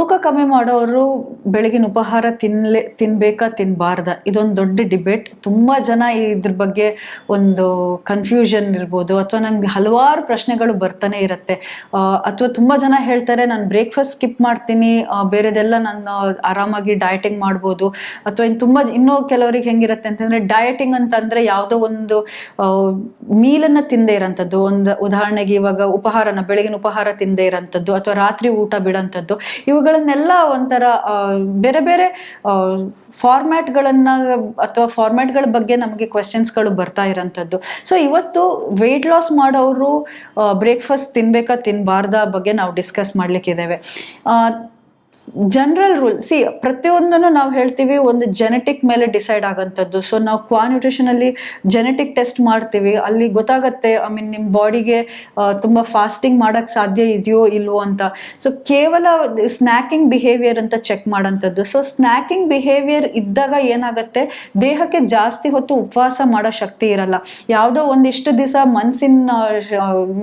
ತೂಕ ಕಮ್ಮಿ ಮಾಡೋರು ಬೆಳಗಿನ ಉಪಹಾರ ತಿನ್ಬೇಕಾ ತಿನ್ಬಾರ್ದ, ಇದೊಂದು ದೊಡ್ಡ ಡಿಬೇಟ್. ತುಂಬಾ ಜನ ಇದ್ರ ಬಗ್ಗೆ ಒಂದು ಕನ್ಫ್ಯೂಷನ್ ಇರ್ಬೋದು, ಅಥವಾ ನಂಗೆ ಹಲವಾರು ಪ್ರಶ್ನೆಗಳು ಬರ್ತಾನೆ ಇರುತ್ತೆ. ಅಥವಾ ತುಂಬಾ ಜನ ಹೇಳ್ತಾರೆ ನಾನು ಬ್ರೇಕ್ಫಾಸ್ಟ್ ಸ್ಕಿಪ್ ಮಾಡ್ತೀನಿ, ಬೇರೆದೆಲ್ಲ ನಾನು ಆರಾಮಾಗಿ ಡಯಟಿಂಗ್ ಮಾಡ್ಬೋದು. ಅಥವಾ ಇನ್ನೂ ಕೆಲವರಿಗೆ ಹೆಂಗಿರುತ್ತೆ ಅಂತಂದ್ರೆ, ಡಯಟಿಂಗ್ ಅಂತಂದ್ರೆ ಯಾವುದೋ ಒಂದು ಮೀಲನ್ನ ತಿಂದೇ ಇರೋಂಥದ್ದು, ಒಂದು ಉದಾಹರಣೆಗೆ ಇವಾಗ ಬೆಳಗಿನ ಉಪಹಾರ ತಿಂದೇ ಇರೋಂಥದ್ದು, ಅಥವಾ ರಾತ್ರಿ ಊಟ ಬಿಡೋಂಥದ್ದು, ಇವುಗಳನ್ನೆಲ್ಲ ಒಂಥರ ಬೇರೆ ಬೇರೆ ಫಾರ್ಮ್ಯಾಟ್ಗಳನ್ನ ಅಥವಾ ಫಾರ್ಮ್ಯಾಟ್ಗಳ ಬಗ್ಗೆ ನಮಗೆ ಕ್ವೆಶ್ಚನ್ಸ್ಗಳು ಬರ್ತಾ ಇರೋಂಥದ್ದು. ಸೊ ಇವತ್ತು ವೆಯ್ಟ್ ಲಾಸ್ ಮಾಡೋರು ಬ್ರೇಕ್ಫಾಸ್ಟ್ ತಿನ್ಬೇಕಾ ತಿನ್ಬಾರ್ದ ಬಗ್ಗೆ ನಾವು ಡಿಸ್ಕಸ್ ಮಾಡ್ಲಿಕ್ಕಿದ್ದೇವೆ. ಜನರಲ್ ರೂಲ್, ಪ್ರತಿಯೊಂದನ್ನು ನಾವು ಹೇಳ್ತೀವಿ ಒಂದು ಜೆನೆಟಿಕ್ ಮೇಲೆ ಡಿಸೈಡ್ ಆಗೋಂಥದ್ದು. ಸೊ ನಾವು ನ್ಯೂಟ್ರಿಷನ್ ಅಲ್ಲಿ ಜೆನೆಟಿಕ್ ಟೆಸ್ಟ್ ಮಾಡ್ತೀವಿ, ಅಲ್ಲಿ ಗೊತ್ತಾಗತ್ತೆ ನಿಮ್ಮ ಬಾಡಿಗೆ ತುಂಬಾ ಫಾಸ್ಟಿಂಗ್ ಮಾಡಕ್ ಸಾಧ್ಯ ಇದೆಯೋ ಇಲ್ವೋ ಅಂತ. ಸೊ ಕೇವಲ ಸ್ನ್ಯಾಕಿಂಗ್ ಬಿಹೇವಿಯರ್ ಅಂತ ಚೆಕ್ ಮಾಡೋಂಥದ್ದು. ಸೊ ಸ್ನ್ಯಾಕಿಂಗ್ ಬಿಹೇವಿಯರ್ ಇದ್ದಾಗ ಏನಾಗುತ್ತೆ, ದೇಹಕ್ಕೆ ಜಾಸ್ತಿ ಹೊತ್ತು ಉಪವಾಸ ಮಾಡೋ ಶಕ್ತಿ ಇರಲ್ಲ. ಯಾವುದೋ ಒಂದಿಷ್ಟು ದಿವಸ ಮನಸ್ಸಿನ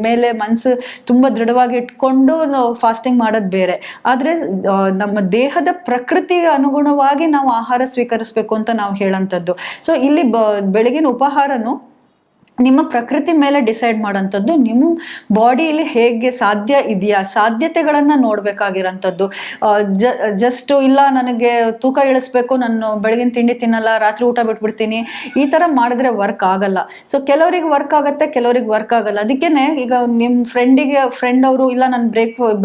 ಮೇಲೆ ಮನಸ್ಸು ತುಂಬಾ ದೃಢವಾಗಿ ಇಟ್ಕೊಂಡು ನಾವು ಫಾಸ್ಟಿಂಗ್ ಮಾಡೋದು ಬೇರೆ. ಆದ್ರೆ ನಮ್ಮ ದೇಹದ ಪ್ರಕೃತಿಗೆ ಅನುಗುಣವಾಗಿ ನಾವು ಆಹಾರ ಸ್ವೀಕರಿಸಬೇಕು ಅಂತ ನಾವು ಹೇಳಂತದ್ದು. ಸೊ ಇಲ್ಲಿ ಬೆಳಗಿನ ಉಪಹಾರನು ನಿಮ್ಮ ಪ್ರಕೃತಿ ಮೇಲೆ ಡಿಸೈಡ್ ಮಾಡೋಂಥದ್ದು. ನಿಮ್ಮ ಬಾಡಿಯಲ್ಲಿ ಹೇಗೆ ಸಾಧ್ಯ ಇದೆಯಾ, ಸಾಧ್ಯತೆಗಳನ್ನ ನೋಡ್ಬೇಕಾಗಿರೋಂಥದ್ದು. ಜಸ್ಟ್ ಇಲ್ಲ ನನಗೆ ತೂಕ ಇಳಿಸ್ಬೇಕು, ನಾನು ಬೆಳಗಿನ ತಿಂಡಿ ತಿನ್ನಲ್ಲ, ರಾತ್ರಿ ಊಟ ಬಿಟ್ಬಿಡ್ತೀನಿ, ಈ ತರ ಮಾಡಿದ್ರೆ ವರ್ಕ್ ಆಗಲ್ಲ. ಸೊ ಕೆಲವರಿಗೆ ವರ್ಕ್ ಆಗುತ್ತೆ, ಕೆಲವರಿಗೆ ವರ್ಕ್ ಆಗಲ್ಲ. ಅದಕ್ಕೇನೆ ಈಗ ನಿಮ್ಮ ಫ್ರೆಂಡ್ ಅವರು ಇಲ್ಲ ನಾನು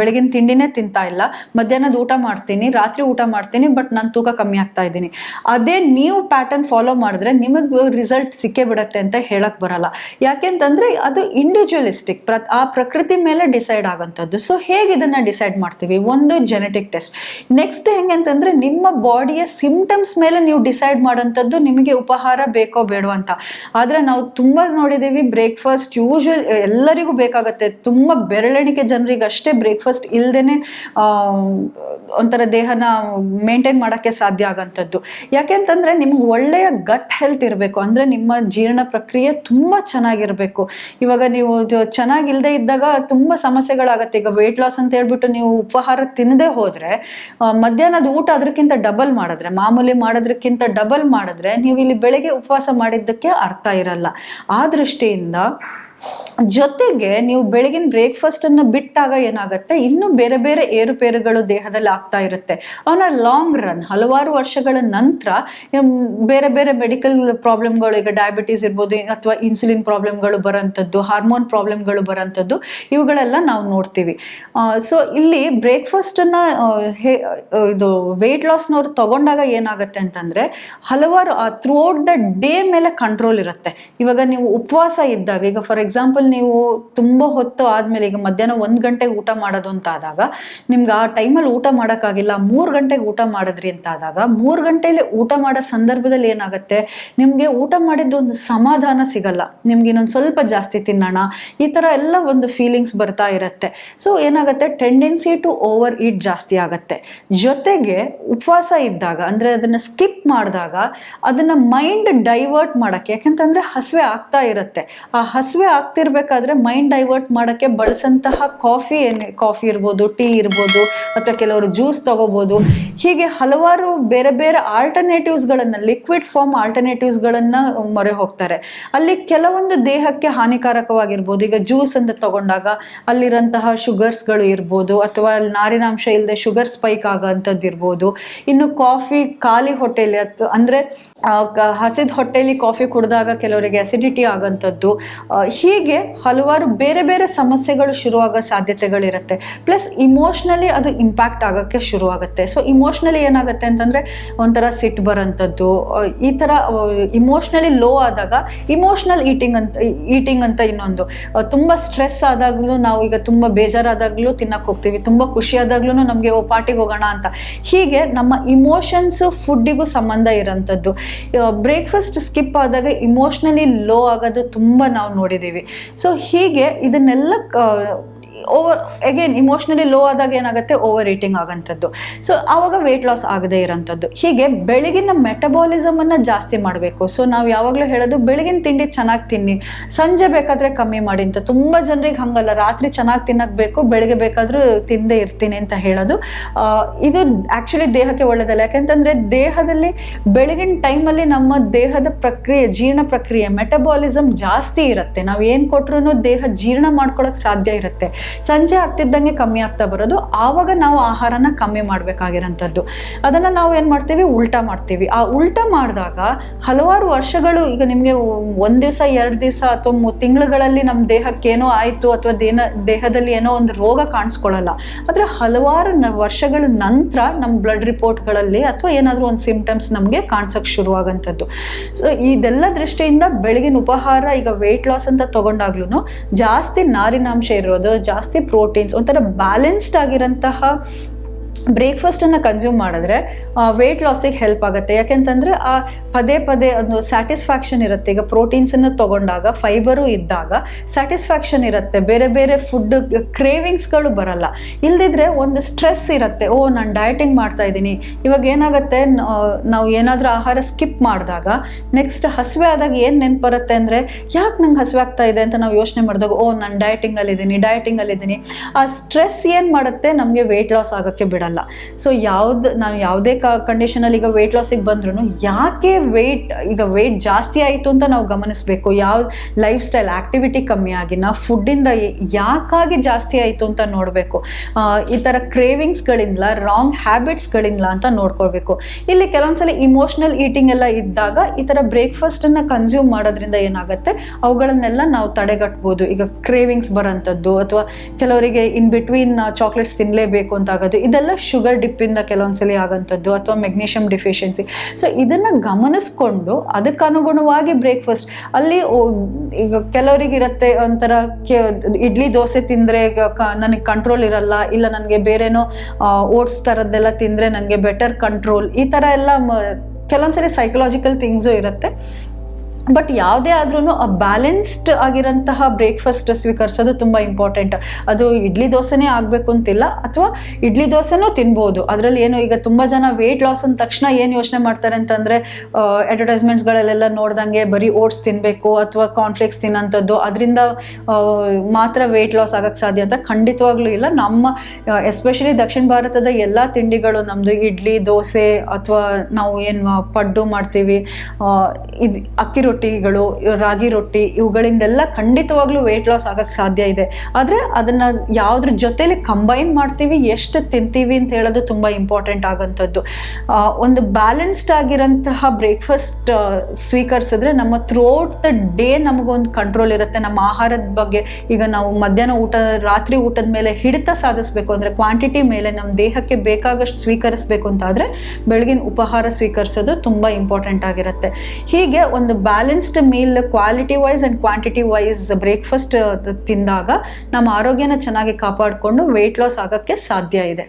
ಬೆಳಗಿನ ತಿಂಡಿನೇ ತಿಂತಾ ಇಲ್ಲ, ಮಧ್ಯಾಹ್ನದ ಊಟ ಮಾಡ್ತೀನಿ, ರಾತ್ರಿ ಊಟ ಮಾಡ್ತೀನಿ, ಬಟ್ ನಾನು ತೂಕ ಕಮ್ಮಿ ಆಗ್ತಾ ಇದ್ದೀನಿ, ಅದೇ ನೀವು ಪ್ಯಾಟರ್ನ್ ಫಾಲೋ ಮಾಡಿದ್ರೆ ನಿಮಗೆ ರಿಸಲ್ಟ್ ಸಿಕ್ಕೇ ಬಿಡತ್ತೆ ಅಂತ ಹೇಳಕ್ ಬರಲ್ಲ. ಯಾಕೆಂತಂದ್ರೆ ಅದು ಇಂಡಿವಿಜುವಲಿಸ್ಟಿಕ್, ಆ ಪ್ರಕೃತಿ ಮೇಲೆ ಡಿಸೈಡ್ ಆಗೋಂಥದ್ದು. ಸೊ ಹೇಗೆ ಇದನ್ನ ಡಿಸೈಡ್ ಮಾಡ್ತೀವಿ? ಒಂದು ಜೆನೆಟಿಕ್ ಟೆಸ್ಟ್. ನೆಕ್ಸ್ಟ್ ಹೆಂಗಂತಂದ್ರೆ ನಿಮ್ಮ ಬಾಡಿಯ ಸಿಂಪ್ಟಮ್ಸ್ ಮೇಲೆ ನೀವು ಡಿಸೈಡ್ ಮಾಡೋಂಥದ್ದು ನಿಮಗೆ ಉಪಹಾರ ಬೇಕೋ ಬೇಡೋ ಅಂತ. ಆದ್ರೆ ನಾವು ತುಂಬಾ ನೋಡಿದೀವಿ ಬ್ರೇಕ್ಫಾಸ್ಟ್ ಯೂಶುವಲ್ ಎಲ್ಲರಿಗೂ ಬೇಕಾಗತ್ತೆ, ತುಂಬಾ ಬೆರಳೆಣಿಕೆ ಜನರಿಗೆ ಅಷ್ಟೇ ಬ್ರೇಕ್ಫಾಸ್ಟ್ ಇಲ್ದೇನೆ ಒಂಥರ ದೇಹನ ಮೇಂಟೈನ್ ಮಾಡಕ್ಕೆ ಸಾಧ್ಯ ಆಗಂಥದ್ದು. ಯಾಕೆಂತಂದ್ರೆ ನಿಮ್ಗೆ ಒಳ್ಳೆಯ ಗಟ್ ಹೆಲ್ತ್ ಇರಬೇಕು, ಅಂದ್ರೆ ನಿಮ್ಮ ಜೀರ್ಣ ಪ್ರಕ್ರಿಯೆ ತುಂಬಾ ಚೆನ್ನಾಗಿರ್ಬೇಕು. ಇವಾಗ ನೀವು ಚೆನ್ನಾಗಿಲ್ದೇ ಇದ್ದಾಗ ತುಂಬಾ ಸಮಸ್ಯೆಗಳಾಗತ್ತೆ. ಈಗ ವೆಯ್ಟ್ ಲಾಸ್ ಅಂತ ಹೇಳ್ಬಿಟ್ಟು ನೀವು ಉಪಹಾರ ತಿನ್ನದೆ ಹೋದ್ರೆ, ಮಧ್ಯಾಹ್ನದ ಊಟ ಅದಕ್ಕಿಂತ ಡಬಲ್ ಮಾಡಿದ್ರೆ, ಮಾಮೂಲಿ ಮಾಡೋದಕ್ಕಿಂತ ಡಬಲ್ ಮಾಡಿದ್ರೆ, ನೀವು ಇಲ್ಲಿ ಬೆಳಗ್ಗೆ ಉಪವಾಸ ಮಾಡಿದ್ದಕ್ಕೆ ಅರ್ಥ ಇರಲ್ಲ. ಆ ದೃಷ್ಟಿಯಿಂದ ಜೊತೆಗೆ ನೀವು ಬೆಳಗಿನ ಬ್ರೇಕ್ಫಾಸ್ಟ್ ಅನ್ನ ಬಿಟ್ಟಾಗ ಏನಾಗುತ್ತೆ, ಇನ್ನು ಬೇರೆ ಬೇರೆ ಏರುಪೇರುಗಳು ದೇಹದಲ್ಲಿ ಆಗ್ತಾ ಇರುತ್ತೆ. ಅವನ ಲಾಂಗ್ ರನ್ ಹಲವಾರು ವರ್ಷಗಳ ನಂತರ ಬೇರೆ ಬೇರೆ ಮೆಡಿಕಲ್ ಪ್ರಾಬ್ಲಮ್ಗಳು, ಈಗ ಡಯಾಬಿಟೀಸ್ ಇರ್ಬೋದು, ಅಥವಾ ಇನ್ಸುಲಿನ್ ಪ್ರಾಬ್ಲಮ್ಗಳು ಬರೋಂಥದ್ದು, ಹಾರ್ಮೋನ್ ಪ್ರಾಬ್ಲಮ್ಗಳು ಬರೋಂಥದ್ದು, ಇವುಗಳೆಲ್ಲ ನಾವು ನೋಡ್ತೀವಿ. ಸೊ ಇಲ್ಲಿ ಬ್ರೇಕ್ಫಾಸ್ಟ್ ಅನ್ನ ಇದು ವೆಯ್ಟ್ ಲಾಸ್ನವ್ರು ತಗೊಂಡಾಗ ಏನಾಗುತ್ತೆ ಅಂತಂದ್ರೆ, ಹಲವಾರು ಥ್ರೂಔಟ್ ದ ಡೇ ಮೇಲೆ ಕಂಟ್ರೋಲ್ ಇರುತ್ತೆ. ಇವಾಗ ನೀವು ಉಪವಾಸ ಇದ್ದಾಗ, ಈಗ ಫಾರ್ ಎಕ್ಸಾಂಪಲ್ ನೀವು ತುಂಬಾ ಹೊತ್ತು ಆದ್ಮೇಲೆ, ಈಗ ಮಧ್ಯಾಹ್ನ 1 ಗಂಟೆಗೆ ಊಟ ಮಾಡೋದು ಅಂತ ಆದಾಗ, ನಿಮ್ಗೆ ಆ ಟೈಮಲ್ಲಿ ಊಟ ಮಾಡೋಕ್ಕಾಗಿಲ್ಲ, 3 ಗಂಟೆಗೆ ಊಟ ಮಾಡಿದ್ರಿ ಅಂತ ಆದಾಗ, 3 ಗಂಟೆಯಲ್ಲಿ ಊಟ ಮಾಡೋ ಸಂದರ್ಭದಲ್ಲಿ ಏನಾಗುತ್ತೆ, ನಿಮ್ಗೆ ಊಟ ಮಾಡಿದ್ದು ಒಂದು ಸಮಾಧಾನ ಸಿಗಲ್ಲ, ನಿಮ್ಗೆ ಇನ್ನೊಂದು ಸ್ವಲ್ಪ ಜಾಸ್ತಿ ತಿನ್ನೋಣ, ಈ ತರ ಎಲ್ಲ ಒಂದು ಫೀಲಿಂಗ್ಸ್ ಬರ್ತಾ ಇರುತ್ತೆ. ಸೊ ಏನಾಗುತ್ತೆ, ಟೆಂಡೆನ್ಸಿ ಟು ಓವರ್ ಈಟ್ ಜಾಸ್ತಿ ಆಗತ್ತೆ. ಜೊತೆಗೆ ಉಪವಾಸ ಇದ್ದಾಗ, ಅಂದ್ರೆ ಅದನ್ನ ಸ್ಕಿಪ್ ಮಾಡಿದಾಗ, ಅದನ್ನ ಮೈಂಡ್ ಡೈವರ್ಟ್ ಮಾಡಕ್ಕೆ, ಯಾಕಂತಂದ್ರೆ ಹಸಿವೆ ಆಗ್ತಾ ಇರುತ್ತೆ, ಆ ಹಸಿವೆ ಆಗ್ತಿರ್ಬೇಕಾದ್ರೆ ಮೈಂಡ್ ಡೈವರ್ಟ್ ಮಾಡಕ್ಕೆ ಬಳಸಂತಹ ಕಾಫಿ ಇರ್ಬೋದು, ಟೀ ಇರ್ಬೋದು, ಅಥವಾ ಕೆಲವರು ಜ್ಯೂಸ್ ತಗೋಬಹುದು. ಹೀಗೆ ಹಲವಾರು ಬೇರೆ ಬೇರೆ ಆಲ್ಟರ್ನೇಟಿವ್ಸ್ ಗಳನ್ನ, ಲಿಕ್ವಿಡ್ ಫಾರ್ಮ್ ಆಲ್ಟರ್ನೇಟಿವ್ಸ್ ಗಳನ್ನ ಮೊರೆ ಹೋಗ್ತಾರೆ. ಅಲ್ಲಿ ಕೆಲವೊಂದು ದೇಹಕ್ಕೆ ಹಾನಿಕಾರಕವಾಗಿರ್ಬೋದು. ಈಗ ಜ್ಯೂಸ್ ಅಂತ ತಗೊಂಡಾಗ ಅಲ್ಲಿರಂತಹ ಶುಗರ್ಸ್ ಗಳು ಇರ್ಬೋದು, ಅಥವಾ ನಾರಿನಾಂಶ ಇಲ್ಲದೆ ಶುಗರ್ ಸ್ಪೈಕ್ ಆಗೋಂಥದ್ದು ಇರ್ಬೋದು. ಇನ್ನು ಕಾಫಿ ಖಾಲಿ ಹೊಟ್ಟೆಲಿ, ಅಂದ್ರೆ ಹಸಿದ ಹೊಟ್ಟೆಲಿ ಕಾಫಿ ಕುಡಿದಾಗ ಕೆಲವರಿಗೆ ಅಸಿಡಿಟಿ ಆಗೋಂಥದ್ದು, ಹೀಗೆ ಹಲವಾರು ಬೇರೆ ಬೇರೆ ಸಮಸ್ಯೆಗಳು ಶುರುವಾಗೋ ಸಾಧ್ಯತೆಗಳಿರುತ್ತೆ. ಪ್ಲಸ್ ಇಮೋಷ್ನಲಿ ಅದು ಇಂಪ್ಯಾಕ್ಟ್ ಆಗೋಕ್ಕೆ ಶುರುವಾಗುತ್ತೆ. ಸೊ ಇಮೋಷ್ನಲಿ ಏನಾಗುತ್ತೆ ಅಂತಂದ್ರೆ, ಒಂಥರ ಸಿಟ್ಟು ಬರೋಂಥದ್ದು, ಈ ತರ ಇಮೋಷ್ನಲಿ ಲೋ ಆದಾಗ ಇಮೋಷ್ನಲ್ ಈಟಿಂಗ್ ಅಂತ ಇನ್ನೊಂದು. ತುಂಬಾ ಸ್ಟ್ರೆಸ್ ಆದಾಗ್ಲೂ, ನಾವು ಈಗ ತುಂಬಾ ಬೇಜಾರಾದಾಗ್ಲೂ ತಿನ್ನಕ್ ಹೋಗ್ತೀವಿ, ತುಂಬಾ ಖುಷಿ ಆದಾಗ್ಲೂ ನಮ್ಗೆ ಪಾರ್ಟಿಗೆ ಹೋಗೋಣ ಅಂತ. ಹೀಗೆ ನಮ್ಮ ಇಮೋಷನ್ಸ್ ಫುಡ್ಡಿಗೂ ಸಂಬಂಧ ಇರೋಂಥದ್ದು. ಬ್ರೇಕ್ಫಾಸ್ಟ್ ಸ್ಕಿಪ್ ಆದಾಗ ಇಮೋಷ್ನಲಿ ಲೋ ಆಗೋದು ತುಂಬಾ ನಾವು ನೋಡಿದೀವಿ. ಸೊ ಹೀಗೆ ಇದನ್ನೆಲ್ಲ ಅಗೇನ್ ಇಮೋಷ್ನಲಿ ಲೋ ಆದಾಗ ಏನಾಗುತ್ತೆ, ಓವರ್ ಈಟಿಂಗ್ ಆಗೋಂಥದ್ದು. ಸೊ ಆವಾಗ ವೆಯ್ಟ್ ಲಾಸ್ ಆಗದೆ ಇರೋಂಥದ್ದು. ಹೀಗೆ ಬೆಳಗಿನ ಮೆಟಬಾಲಿಸಮನ್ನು ಜಾಸ್ತಿ ಮಾಡಬೇಕು. ಸೊ ನಾವು ಯಾವಾಗಲೂ ಹೇಳೋದು ಬೆಳಗಿನ ತಿಂಡಿ ಚೆನ್ನಾಗಿ ತಿನ್ನಿ, ಸಂಜೆ ಬೇಕಾದರೆ ಕಮ್ಮಿ ಮಾಡಿ ಅಂತ. ತುಂಬ ಜನರಿಗೆ ಹಂಗಲ್ಲ, ರಾತ್ರಿ ಚೆನ್ನಾಗಿ ತಿನ್ನಕ್ಕೆ ಬೇಕು, ಬೆಳಗ್ಗೆ ಬೇಕಾದರೂ ತಿಂದೇ ಇರ್ತೀನಿ ಅಂತ ಹೇಳೋದು. ಇದು ಆ್ಯಕ್ಚುಲಿ ದೇಹಕ್ಕೆ ಒಳ್ಳೆಯದಲ್ಲ. ಯಾಕೆಂತಂದರೆ ದೇಹದಲ್ಲಿ ಬೆಳಗಿನ ಟೈಮಲ್ಲಿ ನಮ್ಮ ದೇಹದ ಪ್ರಕ್ರಿಯೆ, ಜೀರ್ಣ ಪ್ರಕ್ರಿಯೆ, ಮೆಟಬಾಲಿಸಮ್ ಜಾಸ್ತಿ ಇರುತ್ತೆ. ನಾವು ಏನು ಕೊಟ್ರೂ ದೇಹ ಜೀರ್ಣ ಮಾಡ್ಕೊಳಕ್ಕೆ ಸಾಧ್ಯ ಇರುತ್ತೆ. ಸಂಜೆ ಆಗ್ತಿದ್ದಂಗೆ ಕಮ್ಮಿ ಆಗ್ತಾ ಬರೋದು, ಆವಾಗ ನಾವು ಆಹಾರನ ಕಮ್ಮಿ ಮಾಡಬೇಕಾಗಿರೋಂಥದ್ದು. ಅದನ್ನು ನಾವು ಏನು ಮಾಡ್ತೀವಿ, ಉಲ್ಟಾ ಮಾಡ್ತೀವಿ. ಆ ಉಲ್ಟಾ ಮಾಡಿದಾಗ ಹಲವಾರು ವರ್ಷಗಳು, ಈಗ ನಿಮಗೆ ಒಂದು ದಿವಸ 2 ದಿವಸ ಅಥವಾ 3 ತಿಂಗಳುಗಳಲ್ಲಿ ನಮ್ಮ ದೇಹಕ್ಕೆ ಏನೋ ಆಯಿತು ಅಥವಾ ದೇಹದಲ್ಲಿ ಏನೋ ಒಂದು ರೋಗ ಕಾಣಿಸ್ಕೊಳ್ಳಲ್ಲ. ಆದರೆ ಹಲವಾರು ವರ್ಷಗಳ ನಂತರ ನಮ್ಮ ಬ್ಲಡ್ ರಿಪೋರ್ಟ್ಗಳಲ್ಲಿ ಅಥವಾ ಏನಾದರೂ ಒಂದು ಸಿಂಪ್ಟಮ್ಸ್ ನಮಗೆ ಕಾಣಿಸೋಕ್ಕೆ ಶುರುವಾಗಂಥದ್ದು. ಸೊ ಇದೆಲ್ಲ ದೃಷ್ಟಿಯಿಂದ ಬೆಳಗಿನ ಉಪಹಾರ, ಈಗ ವೆಯ್ಟ್ ಲಾಸ್ ಅಂತ ತೊಗೊಂಡಾಗ್ಲೂ ಜಾಸ್ತಿ ನಾರಿನಾಂಶ ಇರೋದು, ಜಾಸ್ತಿ ಪ್ರೋಟೀನ್ಸ್, ಒಂಥರ ಬ್ಯಾಲೆನ್ಸ್ಡ್ ಆಗಿರೋಂತಹ ಬ್ರೇಕ್ಫಾಸ್ಟನ್ನು ಕನ್ಸ್ಯೂಮ್ ಮಾಡಿದ್ರೆ ವೆಯ್ಟ್ ಲಾಸಿಗೆ ಹೆಲ್ಪ್ ಆಗುತ್ತೆ. ಯಾಕೆಂತಂದರೆ ಆ ಪದೇ ಪದೇ ಒಂದು ಸ್ಯಾಟಿಸ್ಫ್ಯಾಕ್ಷನ್ ಇರುತ್ತೆ. ಈಗ ಪ್ರೋಟೀನ್ಸನ್ನು ತೊಗೊಂಡಾಗ, ಫೈಬರು ಇದ್ದಾಗ ಸ್ಯಾಟಿಸ್ಫ್ಯಾಕ್ಷನ್ ಇರುತ್ತೆ, ಬೇರೆ ಬೇರೆ ಫುಡ್ ಕ್ರೇವಿಂಗ್ಸ್ಗಳು ಬರಲ್ಲ. ಇಲ್ದಿದ್ರೆ ಒಂದು ಸ್ಟ್ರೆಸ್ ಇರುತ್ತೆ, ಓ ನಾನು ಡಯಟಿಂಗ್ ಮಾಡ್ತಾ ಇದ್ದೀನಿ. ಇವಾಗ ಏನಾಗುತ್ತೆ, ನಾವು ಏನಾದರೂ ಆಹಾರ ಸ್ಕಿಪ್ ಮಾಡಿದಾಗ ನೆಕ್ಸ್ಟ್ ಹಸಿವೆ ಆದಾಗ ಏನು ನೆನಪು ಬರುತ್ತೆ ಅಂದರೆ, ಯಾಕೆ ನಂಗೆ ಹಸಿವೆ ಆಗ್ತಾ ಇದೆ ಅಂತ ನಾವು ಯೋಚನೆ ಮಾಡಿದಾಗ, ಓ ನಾನು ಡಯಟಿಂಗಲ್ಲಿದ್ದೀನಿ. ಆ ಸ್ಟ್ರೆಸ್ ಏನು ಮಾಡುತ್ತೆ, ನಮಗೆ ವೆಯ್ಟ್ ಲಾಸ್ ಆಗೋಕ್ಕೆ ಬಿಡಲ್ಲ. ಸೊ ನಾವು ಯಾವುದೇ ಕಂಡೀಷನಲ್ಲಿ ಈಗ ವೆಯ್ಟ್ ಲಾಸಿಗೆ ಬಂದ್ರೂ ಯಾಕೆ ವೆಯ್ಟ್ ಜಾಸ್ತಿ ಆಯಿತು ಅಂತ ನಾವು ಗಮನಿಸಬೇಕು. ಯಾವ ಲೈಫ್ ಸ್ಟೈಲ್ ಆಕ್ಟಿವಿಟಿ ಕಮ್ಮಿ ಆಗಿ, ನಾವು ಫುಡ್ಡಿಂದ ಯಾಕಾಗಿ ಜಾಸ್ತಿ ಆಯಿತು ಅಂತ ನೋಡಬೇಕು. ಈ ಥರ ಕ್ರೇವಿಂಗ್ಸ್ಗಳಿಂದ, ರಾಂಗ್ ಹ್ಯಾಬಿಟ್ಸ್ಗಳಿಂದ ಅಂತ ನೋಡ್ಕೊಳ್ಬೇಕು. ಇಲ್ಲಿ ಕೆಲವೊಂದ್ಸಲ ಇಮೋಷ್ನಲ್ ಈಟಿಂಗ್ ಎಲ್ಲ ಇದ್ದಾಗ ಈ ಥರ ಬ್ರೇಕ್ಫಾಸ್ಟನ್ನು ಕನ್ಸ್ಯೂಮ್ ಮಾಡೋದ್ರಿಂದ ಏನಾಗುತ್ತೆ, ಅವುಗಳನ್ನೆಲ್ಲ ನಾವು ತಡೆಗಟ್ಬೋದು. ಈಗ ಕ್ರೇವಿಂಗ್ಸ್ ಬರೋಂಥದ್ದು, ಅಥವಾ ಕೆಲವರಿಗೆ ಇನ್ ಬಿಟ್ವೀನ್ ಚಾಕ್ಲೇಟ್ಸ್ ತಿನ್ನಲೇಬೇಕು ಅಂತ ಆಗೋದು, ಇದೆಲ್ಲ ಶುಗರ್ ಡಿಪ್ಪಿಂದ ಕೆಲವೊಂದ್ಸಲಿ ಆಗೋಂಥದ್ದು, ಅಥವಾ ಮೆಗ್ನೀಷಿಯಂ ಡಿಫಿಷಿಯನ್ಸಿ. ಸೊ ಇದನ್ನು ಗಮನಿಸ್ಕೊಂಡು ಅದಕ್ಕನುಗುಣವಾಗಿ ಬ್ರೇಕ್ಫಾಸ್ಟ್ ಅಲ್ಲಿ, ಈಗ ಕೆಲವರಿಗೆ ಇರುತ್ತೆ ಒಂಥರ ಇಡ್ಲಿ ದೋಸೆ ತಿಂದರೆ ನನಗೆ ಕಂಟ್ರೋಲ್ ಇರಲ್ಲ, ಇಲ್ಲ ನನಗೆ ಬೇರೆನೋ ಓಟ್ಸ್ ಥರದ್ದೆಲ್ಲ ತಿಂದರೆ ನನಗೆ ಬೆಟರ್ ಕಂಟ್ರೋಲ್, ಈ ಥರ ಎಲ್ಲ ಕೆಲವೊಂದ್ಸರಿ ಸೈಕಲಾಜಿಕಲ್ ಥಿಂಗ್ಸು ಇರುತ್ತೆ. ಬಟ್ ಯಾವುದೇ ಆದ್ರೂ ಬ್ಯಾಲೆನ್ಸ್ಡ್ ಆಗಿರೋಂತಹ ಬ್ರೇಕ್ಫಾಸ್ಟ್ ಸ್ವೀಕರಿಸೋದು ತುಂಬ ಇಂಪಾರ್ಟೆಂಟ್. ಅದು ಇಡ್ಲಿ ದೋಸೆನೇ ಆಗಬೇಕು ಅಂತಿಲ್ಲ, ಅಥವಾ ಇಡ್ಲಿ ದೋಸೆನೂ ತಿನ್ಬೋದು. ಅದರಲ್ಲಿ ಏನು, ಈಗ ತುಂಬ ಜನ ವೆಯ್ಟ್ ಲಾಸ್ ಅಂದ ತಕ್ಷಣ ಏನು ಯೋಚನೆ ಮಾಡ್ತಾರೆ ಅಂತಂದರೆ, ಅಡ್ವರ್ಟೈಸ್ಮೆಂಟ್ಸ್ಗಳಲ್ಲೆಲ್ಲ ನೋಡ್ದಂಗೆ ಬರೀ ಓಟ್ಸ್ ತಿನ್ನಬೇಕು ಅಥವಾ ಕಾರ್ನ್ಫ್ಲೇಕ್ಸ್ ತಿನ್ನೋಂಥದ್ದು, ಅದರಿಂದ ಮಾತ್ರ ವೆಯ್ಟ್ ಲಾಸ್ ಆಗೋಕ್ಕೆ ಸಾಧ್ಯ ಅಂತ. ಖಂಡಿತವಾಗ್ಲೂ ಇಲ್ಲ. ನಮ್ಮ ಎಸ್ಪೆಷಲಿ ದಕ್ಷಿಣ ಭಾರತದ ಎಲ್ಲ ತಿಂಡಿಗಳು, ನಮ್ಮದು ಇಡ್ಲಿ, ದೋಸೆ, ಅಥವಾ ನಾವು ಏನು ಪಡ್ಡು ಮಾಡ್ತೀವಿ, ಇದು ಅಕ್ಕಿ ರೊಟ್ಟಿಗಳು, ರಾಗಿ ರೊಟ್ಟಿ, ಇವುಗಳಿಂದೆಲ್ಲ ಖಂಡಿತವಾಗ್ಲೂ ವೆಯ್ಟ್ ಲಾಸ್ ಆಗಕ್ಕೆ ಸಾಧ್ಯ ಇದೆ. ಆದರೆ ಅದನ್ನು ಯಾವುದ್ರ ಜೊತೆಲಿ ಕಂಬೈನ್ ಮಾಡ್ತೀವಿ, ಎಷ್ಟು ತಿಂತೀವಿ ಅಂತ ಹೇಳೋದು ತುಂಬ ಇಂಪಾರ್ಟೆಂಟ್ ಆಗೋಂಥದ್ದು. ಒಂದು ಬ್ಯಾಲೆನ್ಸ್ಡ್ ಆಗಿರೋಂತಹ ಬ್ರೇಕ್ಫಾಸ್ಟ್ ಸ್ವೀಕರಿಸಿದ್ರೆ ನಮ್ಮ ಥ್ರೂಔಟ್ ದ ಡೇ ನಮಗೊಂದು ಕಂಟ್ರೋಲ್ ಇರುತ್ತೆ ನಮ್ಮ ಆಹಾರದ ಬಗ್ಗೆ. ಈಗ ನಾವು ಮಧ್ಯಾಹ್ನ ಊಟ, ರಾತ್ರಿ ಊಟದ ಮೇಲೆ ಹಿಡಿತ ಸಾಧಿಸಬೇಕು ಅಂದರೆ, ಕ್ವಾಂಟಿಟಿ ಮೇಲೆ ನಮ್ಮ ದೇಹಕ್ಕೆ ಬೇಕಾಗಷ್ಟು ಸ್ವೀಕರಿಸಬೇಕು ಅಂತಾದರೆ ಬೆಳಗಿನ ಉಪಹಾರ ಸ್ವೀಕರಿಸೋದು ತುಂಬ ಇಂಪಾರ್ಟೆಂಟ್ ಆಗಿರುತ್ತೆ. ಹೀಗೆ ಒಂದು balanced meal, quality wise and quantity wise breakfast ತಿಂದಾಗ ನಮ್ಮ ಆರೋಗ್ಯನ ಚೆನ್ನಾಗಿ ಕಾಪಾಡಿಕೊಂಡು ವೆಯ್ಟ್ ಲಾಸ್ ಆಗೋಕ್ಕೆ ಸಾಧ್ಯ ಇದೆ.